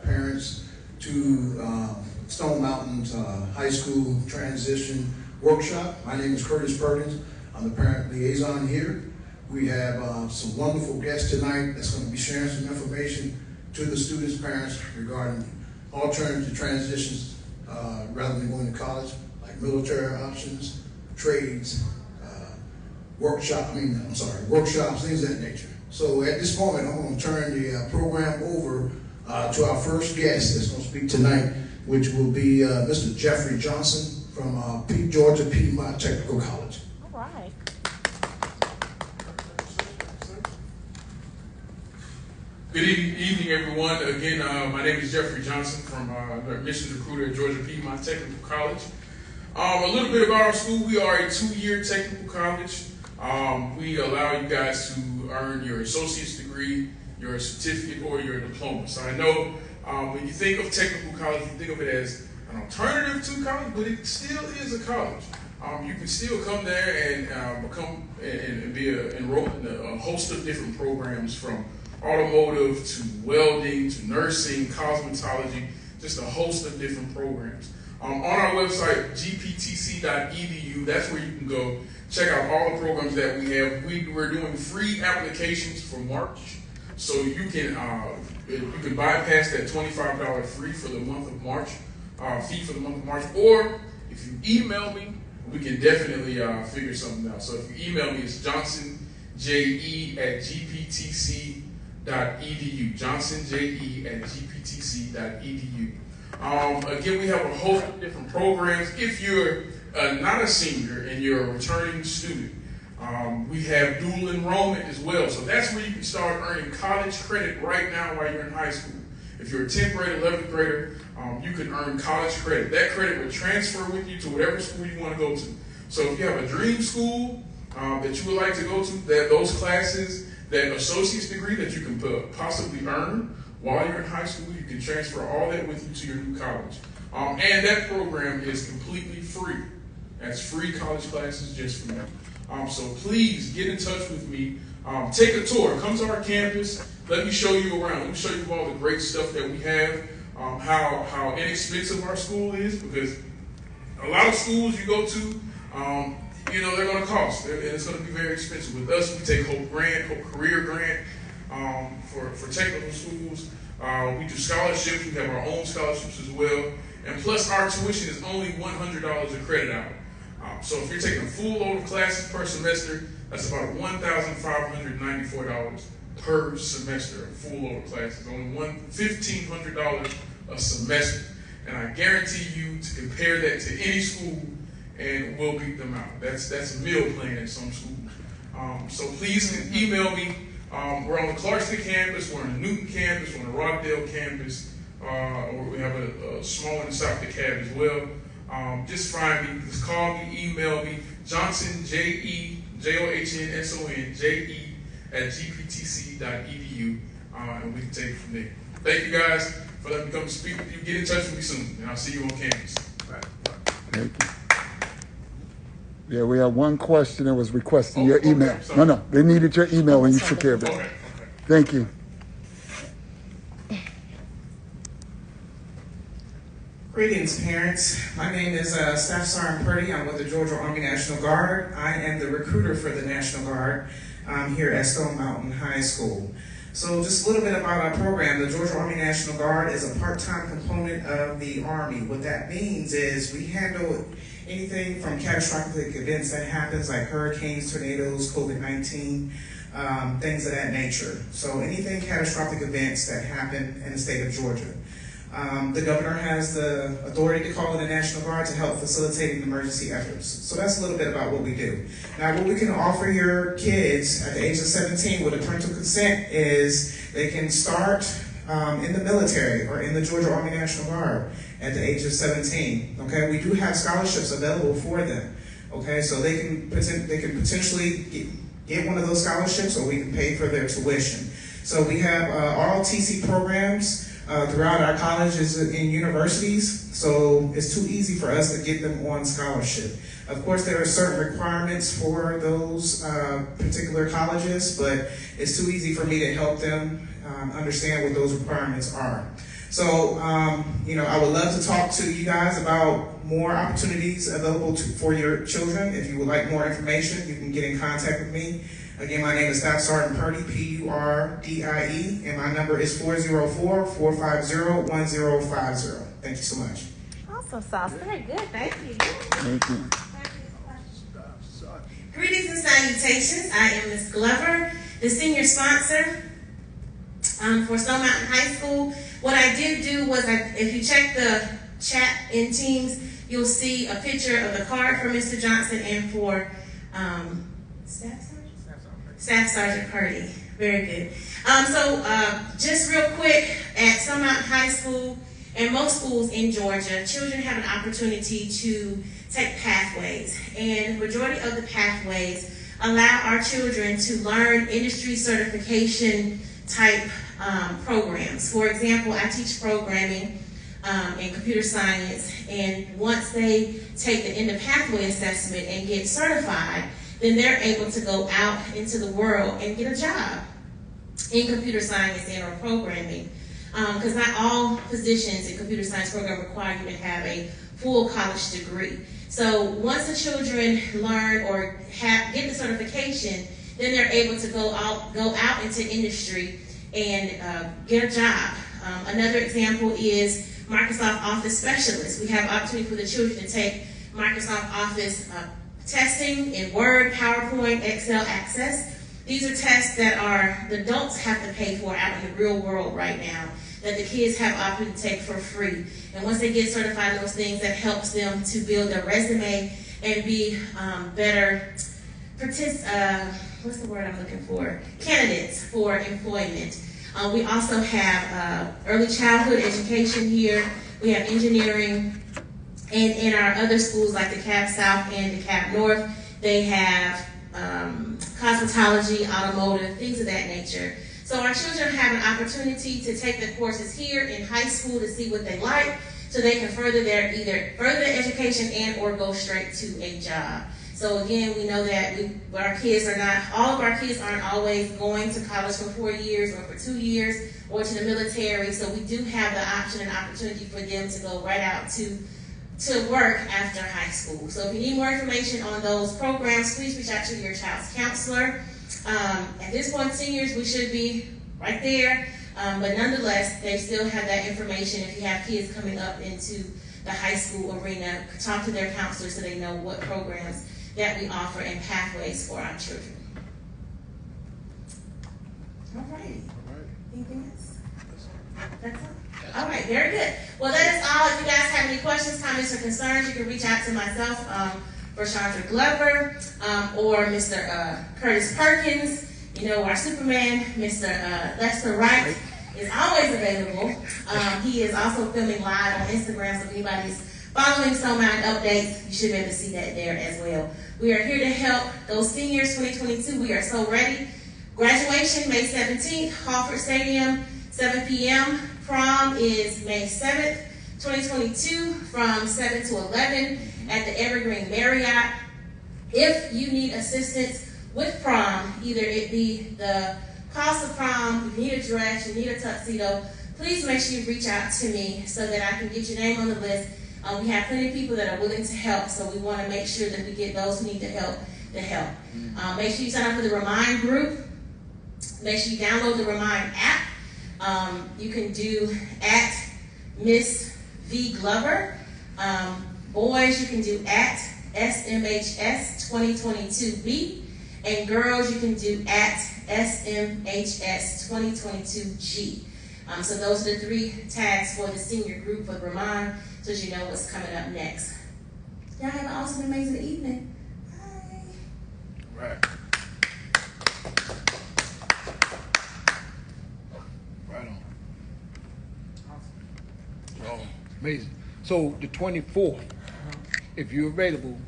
Parents to Stone Mountain's high school transition workshop. My name is Curtis Perkins. I'm the parent liaison here. We have some wonderful guests tonight that's going to be sharing some information to the students' parents regarding alternative transitions rather than going to college, like military options, trades, workshops, things of that nature. So at this moment, I'm going to turn the program over to our first guest that's going to speak tonight, which will be Mr. Jeffrey Johnson from Georgia Piedmont Technical College. All right. Good evening, everyone. Again, my name is Jeffrey Johnson from the admissions recruiter at Georgia Piedmont Technical College. A little bit about our school. We are a 2-year technical college. We allow you guys to earn your associate's degree, your certificate, or your diploma. So I know when you think of technical college, you think of it as an alternative to college, but it still is a college. You can still come there and become and be enrolled in a host of different programs, from automotive to welding to nursing, cosmetology, just a host of different programs. On our website, gptc.edu, that's where you can go check out all the programs that we have. We're doing free applications for March, so you can bypass that $25 free for the month of March, fee for the month of March, or if you email me, we can definitely figure something out. So if you email me, it's johnsonje@gptc.edu, johnsonje@gptc.edu. Again, we have a host of different programs. If you're not a senior and you're a returning student, we have dual enrollment as well. So that's where you can start earning college credit right now while you're in high school. If you're a 10th grade, 11th grader, you can earn college credit. That credit will transfer with you to whatever school you want to go to. So if you have a dream school that you would like to go to, that those classes, that associate's degree that you can possibly earn while you're in high school, you can transfer all that with you to your new college. And that program is completely free. That's free college classes just for you. So please get in touch with me. Take a tour. Come to our campus. Let me show you around. Let me show you all the great stuff that we have, how inexpensive our school is, because a lot of schools you go to, they're going to cost, and it's going to be very expensive. With us, we take Hope Career Grant for technical schools. We do scholarships. We have our own scholarships as well. And plus, our tuition is only $100 a credit hour. So if you're taking a full load of classes per semester, that's about $1,594 per semester, a full load of classes. Only $1,500 a semester. And I guarantee you to compare that to any school, and we'll beat them out. That's a meal plan at some schools. So please email me. We're on the Clarkston campus, we're on the Newton campus, we're on the Rockdale campus, or we have a small one in South DeKalb as well. Just find me, just call me, email me, Johnson, JOHNSONJE@gptc.edu, and we can take it from there. Thank you guys for letting me come speak with you. Get in touch with me soon, and I'll see you on campus. Thank you. Yeah, we have one question that was requesting your email. Okay, no, they needed your email and you took care of it. Okay. Thank you. Greetings, parents. My name is Staff Sergeant Purdy. I'm with the Georgia Army National Guard. I am the recruiter for the National Guard here at Stone Mountain High School. So just a little bit about our program. The Georgia Army National Guard is a part-time component of the Army. What that means is we handle anything from catastrophic events that happens, like hurricanes, tornadoes, COVID-19, things of that nature. So anything catastrophic events that happen in the state of Georgia. The governor has the authority to call in the National Guard to help facilitating emergency efforts. So that's a little bit about what we do. Now, what we can offer your kids at the age of 17 with a parental consent is they can start in the military or in the Georgia Army National Guard at the age of 17. Okay, we do have scholarships available for them. Okay, so they can potentially get one of those scholarships, or we can pay for their tuition. So we have ROTC programs. throughout our colleges and universities, so it's too easy for us to get them on scholarship. Of course, there are certain requirements for those particular colleges, but it's too easy for me to help them understand what those requirements are. So, I would love to talk to you guys about more opportunities available for your children. If you would like more information, you can get in contact with me. Again, my name is Staff Sergeant Purdy, P-U-R-D-I-E, and my number is 404-450-1050. Thank you so much. Awesome sauce. Very good. Thank you. Thank you. Greetings and salutations. I am Ms. Glover, the senior sponsor for Stone Mountain High School. What I did do was, if you check the chat in Teams, you'll see a picture of the card for Mr. Johnson and for Staff Sergeant Purdy. Very good. Just real quick, at Stone Mountain High School and most schools in Georgia, children have an opportunity to take pathways, and the majority of the pathways allow our children to learn industry certification type programs. For example, I teach programming and computer science, and once they take the end of pathway assessment and get certified, then they're able to go out into the world and get a job in computer science and or programming. Because not all positions in computer science program require you to have a full college degree. So once the children learn or get the certification, then they're able to go out into industry and get a job. Another example is Microsoft Office Specialist. We have opportunity for the children to take Microsoft Office testing in Word, PowerPoint, Excel, Access. These are tests that the adults have to pay for out in the real world right now, that the kids have opted to take for free. And once they get certified in those things, that helps them to build their resume and be better candidates for employment. We also have early childhood education here. We have engineering. And in our other schools like DeKalb South and DeKalb North, they have cosmetology, automotive, things of that nature. So our children have an opportunity to take the courses here in high school to see what they like, so they can further their education and or go straight to a job. So again, we know that all of our kids aren't always going to college for 4 years or for 2 years or to the military. So we do have the option and opportunity for them to go right out to work after high school. So if you need more information on those programs, please reach out to your child's counselor. At this point, seniors, we should be right there, but nonetheless, they still have that information. If you have kids coming up into the high school arena, talk to their counselor so they know what programs that we offer and pathways for our children. All right. Anything else? That's all. All right, very good. Well, that is all. If you guys have any questions, comments, or concerns, you can reach out to myself, for Chandra Glover, or Mr. Curtis Perkins. Our Superman, Mr. Lester Wright, is always available. He is also filming live on Instagram, so if anybody's following Stone Mountain updates, you should be able to see that there as well. We are here to help those seniors 2022. We are so ready. Graduation, May 17th, Hallford Stadium, 7 p.m. Prom is May 7th, 2022, from 7 to 11 at the Evergreen Marriott. If you need assistance with prom, either it be the cost of prom, you need a dress, you need a tuxedo, please make sure you reach out to me so that I can get your name on the list. We have plenty of people that are willing to help, so we want to make sure that we get those who need the help to help. Make sure you sign up for the Remind group. Make sure you download the Remind app. You can do at Miss V Glover. Boys, you can do at SMHS 2022B. And girls, you can do at SMHS 2022G. So those are the 3 tags for the senior group for Remind, so that you know what's coming up next. Y'all have an awesome, amazing evening. Bye. Right. Right on. Awesome. Oh, amazing. So the 24th, if you're available,